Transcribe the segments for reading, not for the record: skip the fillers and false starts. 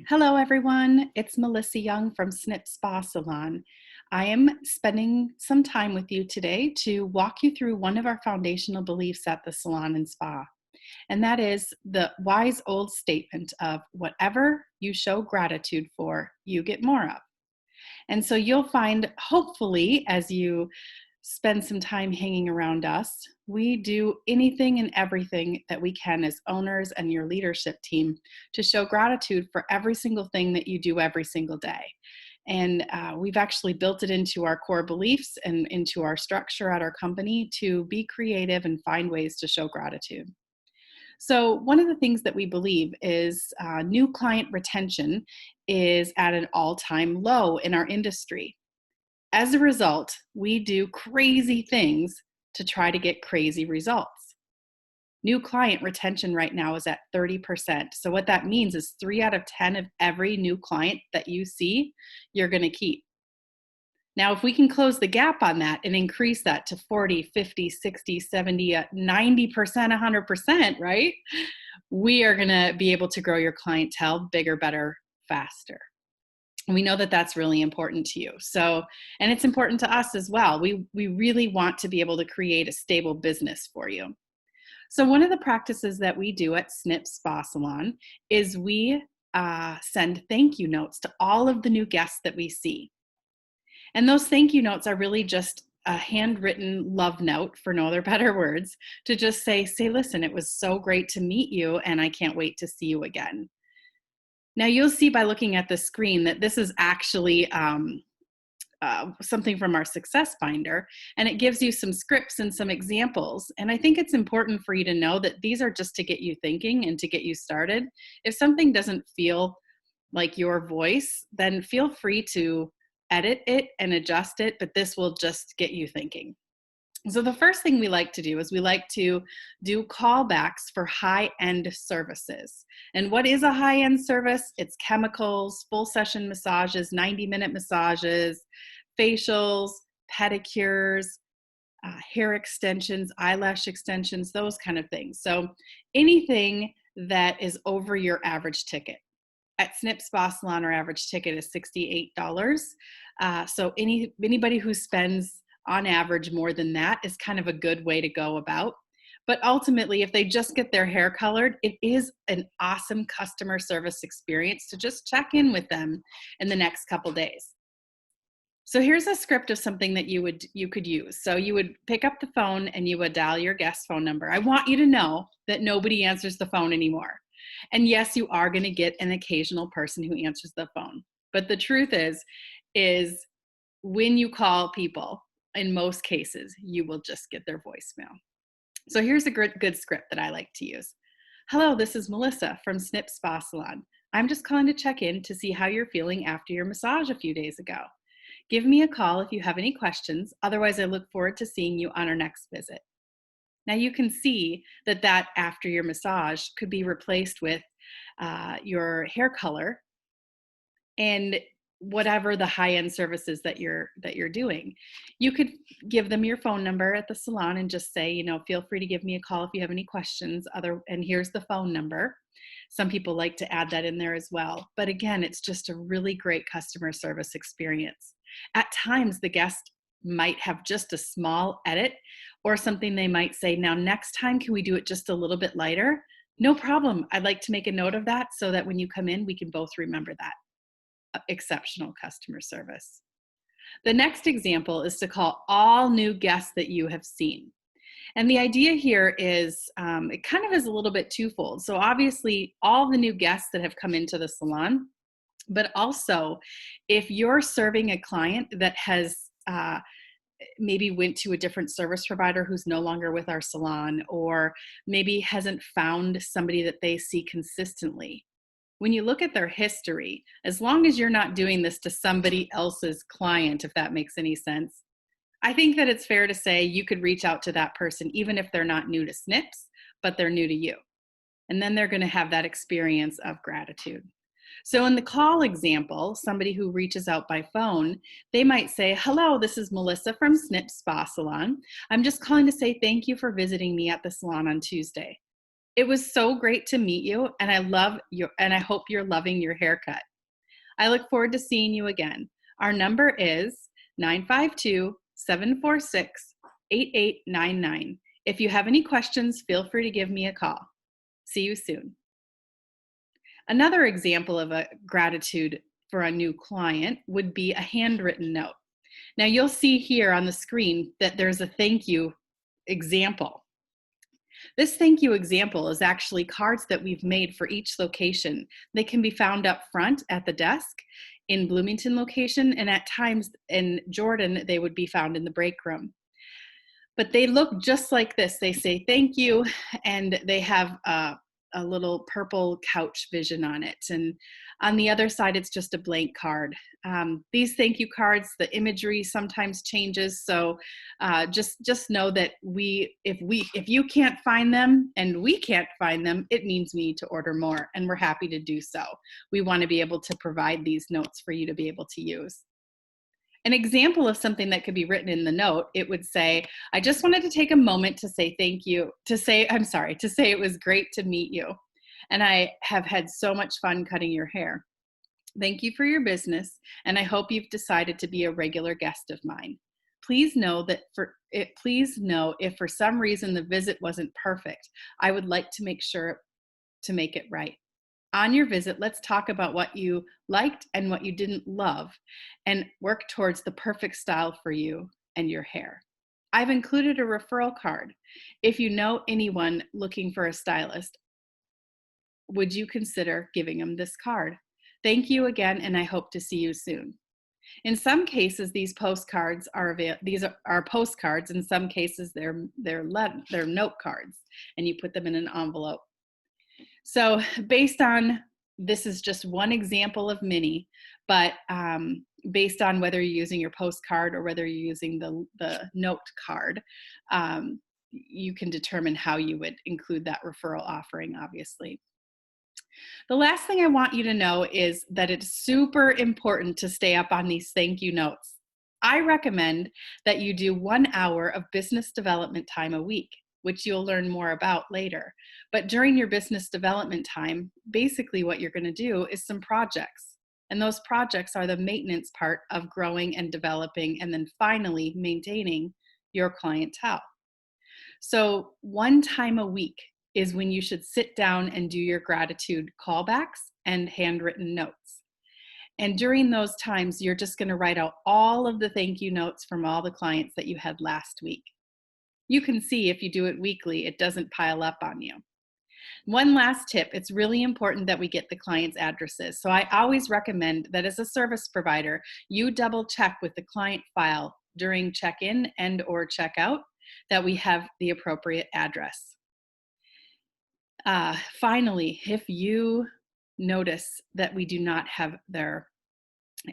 Hello, everyone. It's Melissa Young from Snip Spa Salon. I am spending some time with you today to walk you through one of our foundational beliefs at the salon and spa. And that is the wise old statement of whatever you show gratitude for, you get more of. And so you'll find, hopefully, as you spend some time hanging around us, we do anything and everything that we can as owners and your leadership team to show gratitude for every single thing that you do every single day. And we've actually built it into our core beliefs and into our structure at our company to be creative and find ways to show gratitude. So, one of the things that we believe is new client retention is at an all time low in our industry. As a result, we do crazy things to try to get crazy results. New client retention right now is at 30%. So, what that means is 3 out of 10 of every new client that you see, you're going to keep. Now, if we can close the gap on that and increase that to 40, 50, 60, 70, 90%, 100%, right? We are going to be able to grow your clientele bigger, better, faster. We know that that's really important to you. So, and it's important to us as well. We really want to be able to create a stable business for you. So, one of the practices that we do at Snip Spa Salon is we send thank you notes to all of the new guests that we see. And those thank you notes are really just a handwritten love note, for no other better words, to just say, listen, it was so great to meet you, and I can't wait to see you again. Now, you'll see by looking at the screen that this is actually something from our Success Finder, and it gives you some scripts and some examples. And I think it's important for you to know that these are just to get you thinking and to get you started. If something doesn't feel like your voice, then feel free to edit it and adjust it, but this will just get you thinking. So the first thing we like to do is we like to do callbacks for high-end services. And what is a high-end service? It's chemicals, full session massages, 90-minute massages, facials, pedicures, hair extensions, eyelash extensions, those kind of things. So anything that is over your average ticket. At Snip Spa Salon, our average ticket is $68. So anybody who spends on average more than that is kind of a good way to go about. But ultimately, if they just get their hair colored, it is an awesome customer service experience to just check in with them in the next couple days. So here's a script of something that you could use. So you would pick up the phone and you would dial your guest phone number. I want you to know that nobody answers the phone anymore. And yes, you are going to get an occasional person who answers the phone. But the truth is when you call people, in most cases, you will just get their voicemail. So here's a good script that I like to use. Hello, this is Melissa from Snip Spa Salon. I'm just calling to check in to see how you're feeling after your massage a few days ago. Give me a call if you have any questions. Otherwise, I look forward to seeing you on our next visit. Now you can see that after your massage could be replaced with your hair color and whatever the high-end services that you're doing. You could give them your phone number at the salon and just say, feel free to give me a call if you have any questions. And here's the phone number. Some people like to add that in there as well. But again, it's just a really great customer service experience. At times, the guest might have just a small edit or something they might say, now next time, can we do it just a little bit lighter? No problem. I'd like to make a note of that so that when you come in, we can both remember that. Exceptional customer service. The next example is to call all new guests that you have seen. And the idea here is it kind of is a little bit twofold. So obviously, all the new guests that have come into the salon, but also if you're serving a client that has maybe went to a different service provider who's no longer with our salon, or maybe hasn't found somebody that they see consistently. When you look at their history, as long as you're not doing this to somebody else's client, if that makes any sense, I think that it's fair to say you could reach out to that person even if they're not new to Snips, but they're new to you. And then they're going to have that experience of gratitude. So in the call example, somebody who reaches out by phone, they might say, hello, this is Melissa from Snip Spa Salon. I'm just calling to say thank you for visiting me at the salon on Tuesday. It was so great to meet you, and I hope you're loving your haircut. I look forward to seeing you again. Our number is 952-746-8899. If you have any questions, feel free to give me a call. See you soon. Another example of a gratitude for a new client would be a handwritten note. Now you'll see here on the screen that there's a thank you example. This thank you example is actually cards that we've made for each location. They can be found up front at the desk in Bloomington location, and at times in Jordan, they would be found in the break room. But they look just like this. They say thank you, and they have a little purple couch vision on it. And on the other side, it's just a blank card. These thank you cards, the imagery sometimes changes. So just know that if you can't find them and we can't find them, it means we need to order more, and we're happy to do so. We want to be able to provide these notes for you to be able to use. An example of something that could be written in the note, it would say, I just wanted to take a moment to say thank you, to say it was great to meet you. And I have had so much fun cutting your hair. Thank you for your business, and I hope you've decided to be a regular guest of mine. Please know if for some reason the visit wasn't perfect, I would like to make sure to make it right. On your visit, let's talk about what you liked and what you didn't love, and work towards the perfect style for you and your hair. I've included a referral card. If you know anyone looking for a stylist, would you consider giving them this card? Thank you again, and I hope to see you soon. In some cases, these postcards are postcards. In some cases, they're note cards, and you put them in an envelope. So this is just one example of many, but based on whether you're using your postcard or whether you're using the note card, you can determine how you would include that referral offering, obviously. The last thing I want you to know is that it's super important to stay up on these thank you notes. I recommend that you do 1 hour of business development time a week, which you'll learn more about later. But during your business development time, basically what you're going to do is some projects. And those projects are the maintenance part of growing and developing, and then finally maintaining your clientele. So 1 time a week is when you should sit down and do your gratitude callbacks and handwritten notes. And during those times, you're just going to write out all of the thank you notes from all the clients that you had last week. You can see if you do it weekly, it doesn't pile up on you. One last tip, it's really important that we get the client's addresses. So I always recommend that as a service provider, you double check with the client file during check-in and or check-out that we have the appropriate address. Finally, if you notice that we do not have their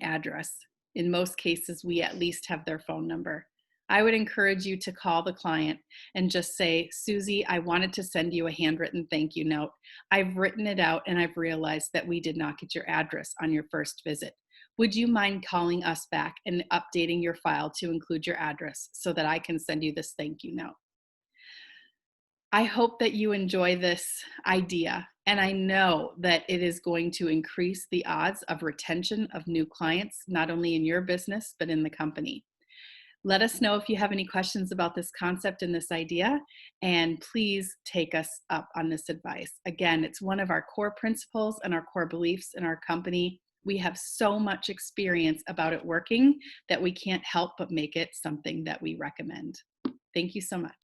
address, in most cases, we at least have their phone number. I would encourage you to call the client and just say, Susie, I wanted to send you a handwritten thank you note. I've written it out and I've realized that we did not get your address on your first visit. Would you mind calling us back and updating your file to include your address so that I can send you this thank you note? I hope that you enjoy this idea, and I know that it is going to increase the odds of retention of new clients, not only in your business, but in the company. Let us know if you have any questions about this concept and this idea, and please take us up on this advice. Again, it's one of our core principles and our core beliefs in our company. We have so much experience about it working that we can't help but make it something that we recommend. Thank you so much.